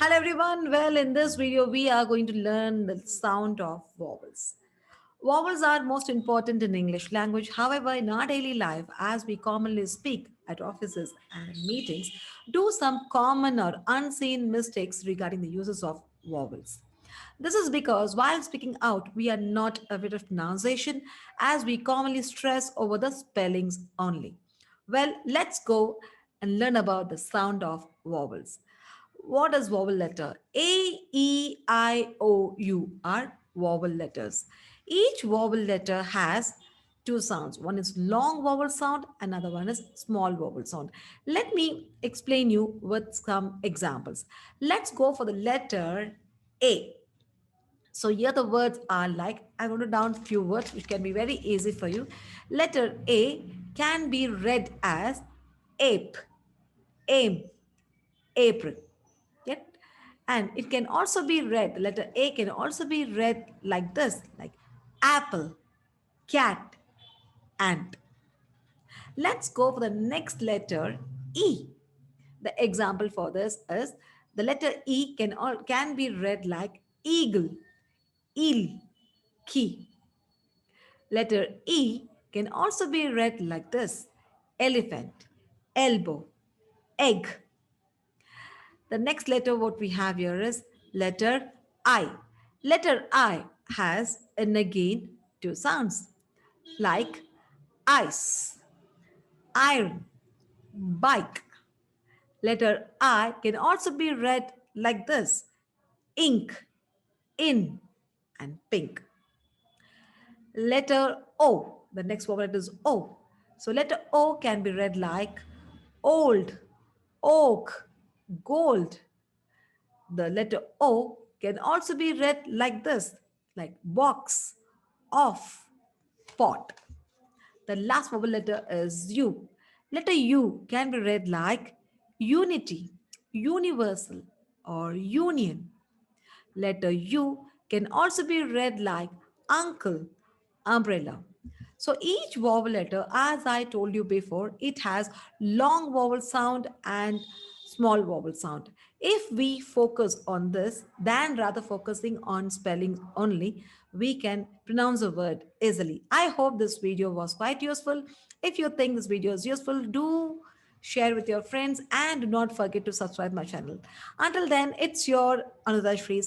Hello everyone. Well, in this video, we are going to learn the sound of vowels. Vowels are most important in English language. However, in our daily life, as we commonly speak at offices and meetings, do some common or unseen mistakes regarding the uses of vowels. This is because while speaking out, we are not aware of pronunciation as we commonly stress over the spellings only. Well, let's go and learn about the sound of vowels. What is vowel letter? A, E, I, O, U are vowel letters. Each vowel letter has two sounds. One is long vowel sound, another one is small vowel sound. Let me explain you with some examples. Let's go for the letter A. So here the words are like, I wrote down few words which can be very easy for you. Letter A can be read as ape, aim, April. Yet, and it can also be read, the letter A can also be read like this, like apple, cat, ant. Let's go for the next letter, E. The example for this is the letter E can be read like eagle, eel, key. Letter E can also be read like this, elephant, elbow, egg. The next letter what we have here is letter I. Letter I has and again two sounds like ice, iron, bike. Letter I can also be read like this, ink, in, and pink. Letter O, the next vowel letter is O. So letter O can be read like old, oak, gold. The letter O can also be read like this, like box, off, pot. The last vowel letter is U. Letter U can be read like unity, universal, or union. Letter U can also be read like uncle, umbrella. So each vowel letter, as I told you before, it has long vowel sound and small vowel sound. If we focus on this, than rather focusing on spelling only, we can pronounce a word easily. I hope this video was quite useful. If you think this video is useful, do share with your friends and do not forget to subscribe my channel. Until then, it's your Anudashri